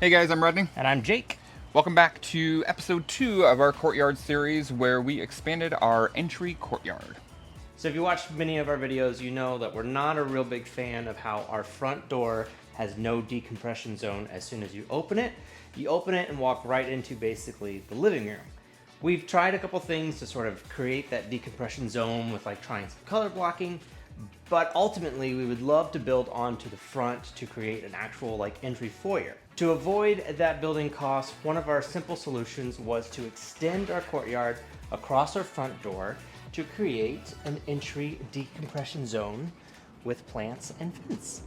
Hey guys, I'm Rodney. And I'm Jake. Welcome back to episode 2 of our Courtyard series where we expanded our entry courtyard. So if you watched many of our videos, you know that we're not a real big fan of how our front door has no decompression zone. As soon as you open it and walk right into basically the living room. We've tried a couple things to sort of create that decompression zone with like trying some color blocking, but ultimately we would love to build onto the front to create an actual like entry foyer. To avoid that building cost, one of our simple solutions was to extend our courtyard across our front door to create an entry decompression zone with plants and fence.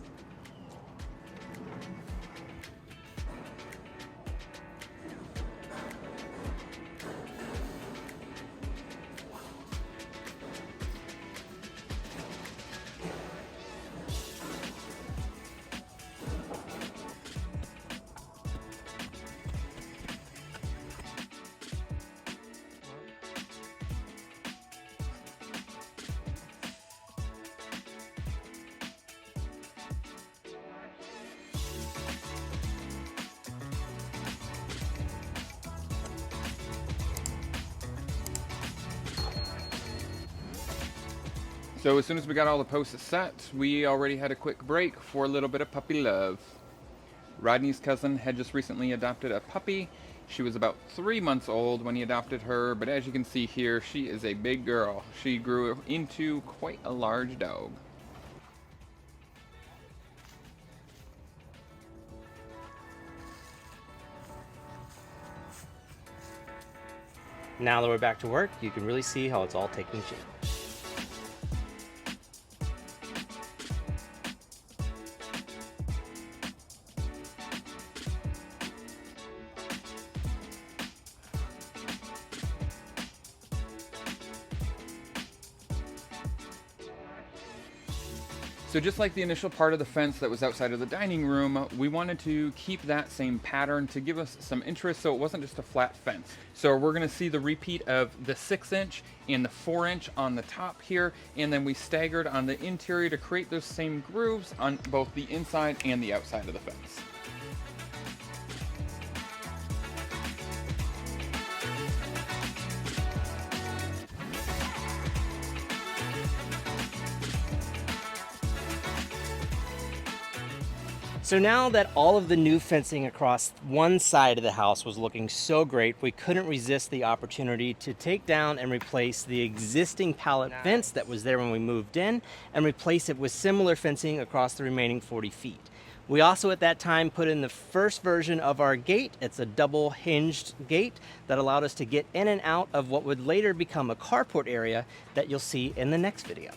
So as soon as we got all the posts set, we already had a quick break for a little bit of puppy love. Rodney's cousin had just recently adopted a puppy. She was about 3 months old when he adopted her, but as you can see here, she is a big girl. She grew into quite a large dog. Now that we're back to work, you can really see how it's all taking shape. So just like the initial part of the fence that was outside of the dining room, we wanted to keep that same pattern to give us some interest so it wasn't just a flat fence. So we're going to see the repeat of the 6-inch and the 4-inch on the top here, and then we staggered on the interior to create those same grooves on both the inside and the outside of the fence. So now that all of the new fencing across one side of the house was looking so great, we couldn't resist the opportunity to take down and replace the existing pallet fence that was there when we moved in and replace it with similar fencing across the remaining 40 feet. We also at that time put in the first version of our gate. It's a double hinged gate that allowed us to get in and out of what would later become a carport area that you'll see in the next video.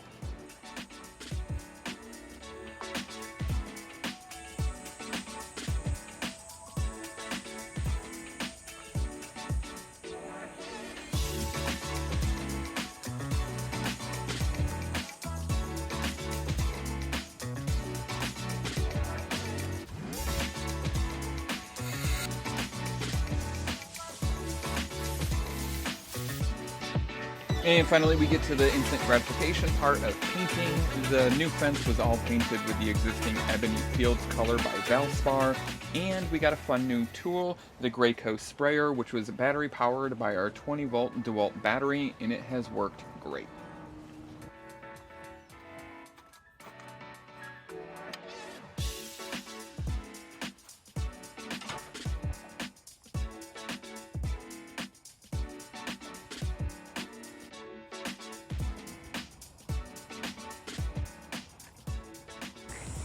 And finally, we get to the instant gratification part of painting. The new fence was all painted with the existing Ebony Fields color by Valspar, and we got a fun new tool, the Graco sprayer, which was battery powered by our 20-volt DeWalt battery, and it has worked great.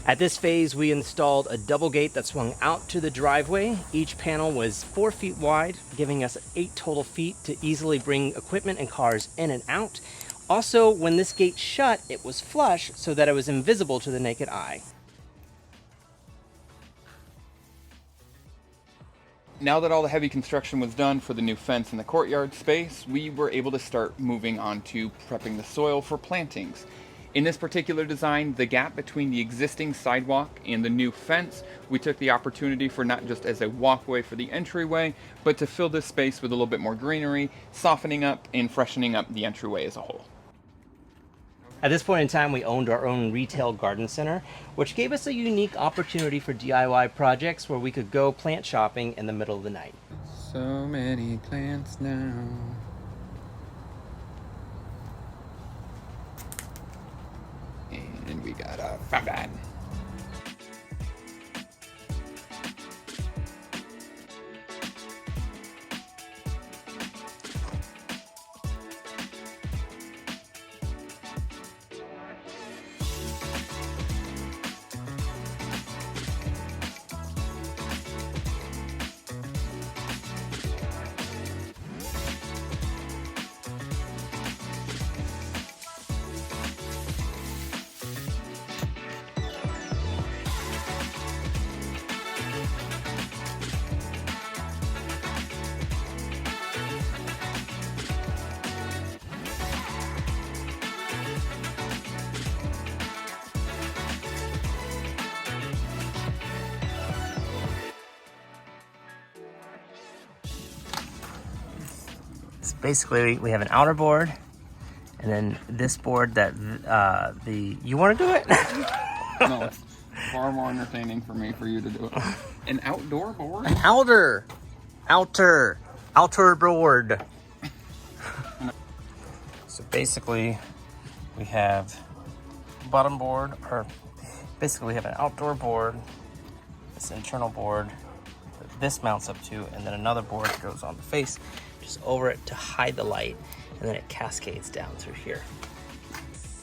At this phase, we installed a double gate that swung out to the driveway. Each panel was 4 feet wide, giving us 8 total feet to easily bring equipment and cars in and out. Also, when this gate shut, it was flush so that it was invisible to the naked eye. Now that all the heavy construction was done for the new fence in the courtyard space, we were able to start moving on to prepping the soil for plantings. In this particular design, the gap between the existing sidewalk and the new fence, we took the opportunity for not just as a walkway for the entryway, but to fill this space with a little bit more greenery, softening up and freshening up the entryway as a whole. At this point in time, we owned our own retail garden center, which gave us a unique opportunity for DIY projects where we could go plant shopping in the middle of the night. So many plants now. And we got a fountain. So basically, we have an outer board, and then this board that you want to do it? No, it's far more entertaining for me for you to do it. An outdoor board? An outer board. So basically, we have bottom board, or basically we have an outdoor board, this internal board that this mounts up to, and then another board that goes on the face, just over it to hide the light, and then it cascades down through here.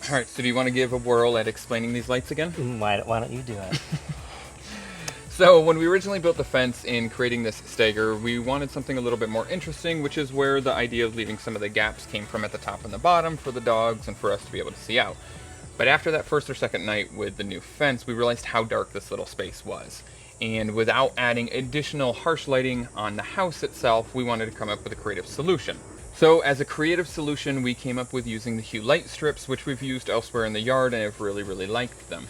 All right, so do you want to give a whirl at explaining these lights again? Why don't you do it? So when we originally built the fence in creating this stagger, we wanted something a little bit more interesting, which is where the idea of leaving some of the gaps came from at the top and the bottom for the dogs and for us to be able to see out. But after that first or second night with the new fence, we realized how dark this little space was. And without adding additional harsh lighting on the house itself, we wanted to come up with a creative solution. So as a creative solution, we came up with using the hue light strips, which we've used elsewhere in the yard and have really, really liked them.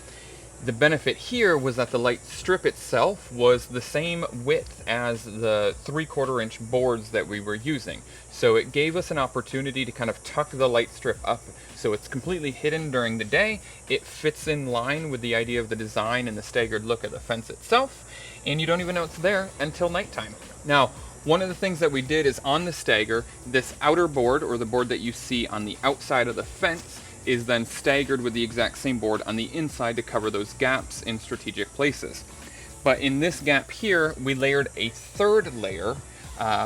The benefit here was that the light strip itself was the same width as the 3/4 inch boards that we were using. So it gave us an opportunity to kind of tuck the light strip up so it's completely hidden during the day. It fits in line with the idea of the design and the staggered look of the fence itself, and you don't even know it's there until nighttime. Now, one of the things that we did is on the stagger, this outer board, or the board that you see on the outside of the fence, is then staggered with the exact same board on the inside to cover those gaps in strategic places. But in this gap here, we layered a third layer,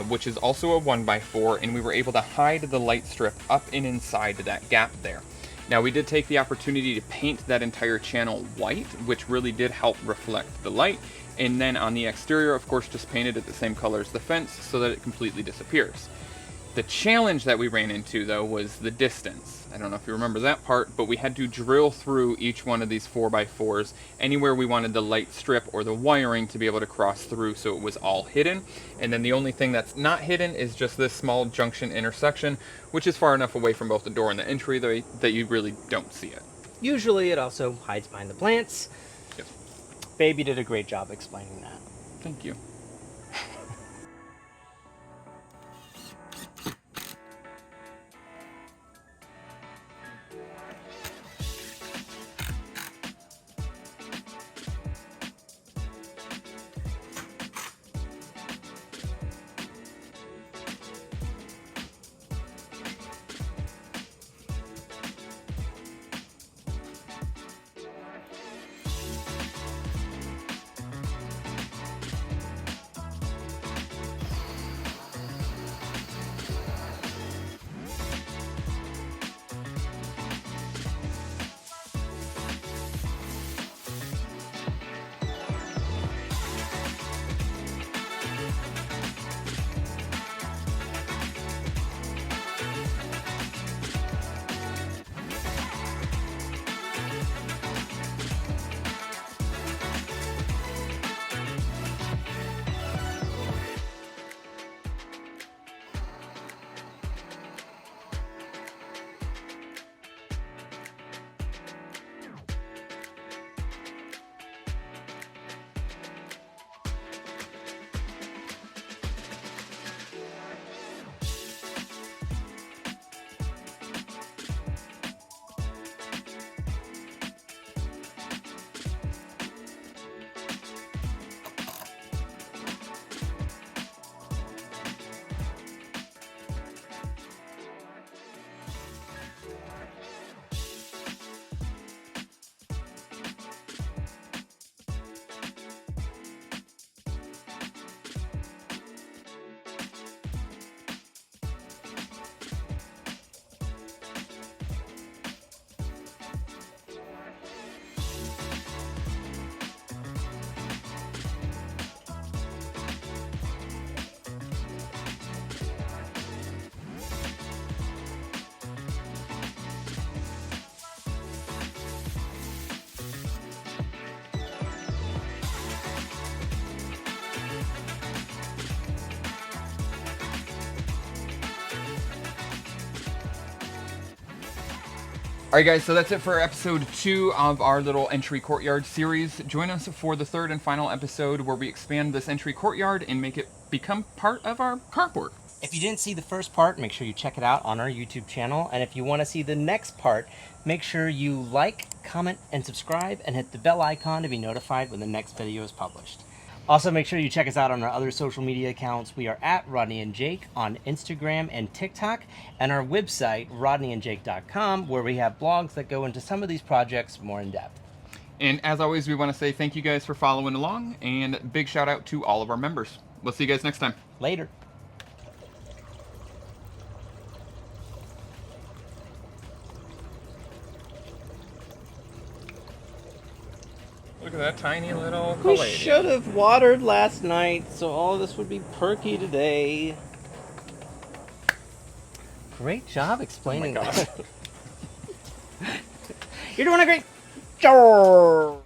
which is also a 1x4, and we were able to hide the light strip up and inside that gap there. Now, we did take the opportunity to paint that entire channel white, which really did help reflect the light, and then on the exterior, of course, just painted it the same color as the fence so that it completely disappears. The challenge that we ran into, though, was the distance. I don't know if you remember that part, but we had to drill through each one of these 4x4s anywhere we wanted the light strip or the wiring to be able to cross through, so it was all hidden. And then the only thing that's not hidden is just this small junction intersection, which is far enough away from both the door and the entry that you really don't see it. Usually it also hides behind the plants. Yes. Baby did a great job explaining that. Thank you. All right, guys, so that's it for episode 2 of our little entry courtyard series. Join us for the 3rd and final episode where we expand this entry courtyard and make it become part of our carport. If you didn't see the first part, make sure you check it out on our YouTube channel. And if you want to see the next part, make sure you like, comment, and subscribe, and hit the bell icon to be notified when the next video is published. Also, make sure you check us out on our other social media accounts. We are at Rodney and Jake on Instagram and TikTok, and our website, rodneyandjake.com, where we have blogs that go into some of these projects more in depth. And as always, we want to say thank you guys for following along, and big shout out to all of our members. We'll see you guys next time. Later. Look at that tiny little We palladium. should have watered last night, so all of this would be perky today. Great job explaining Oh my that. You're doing a great job.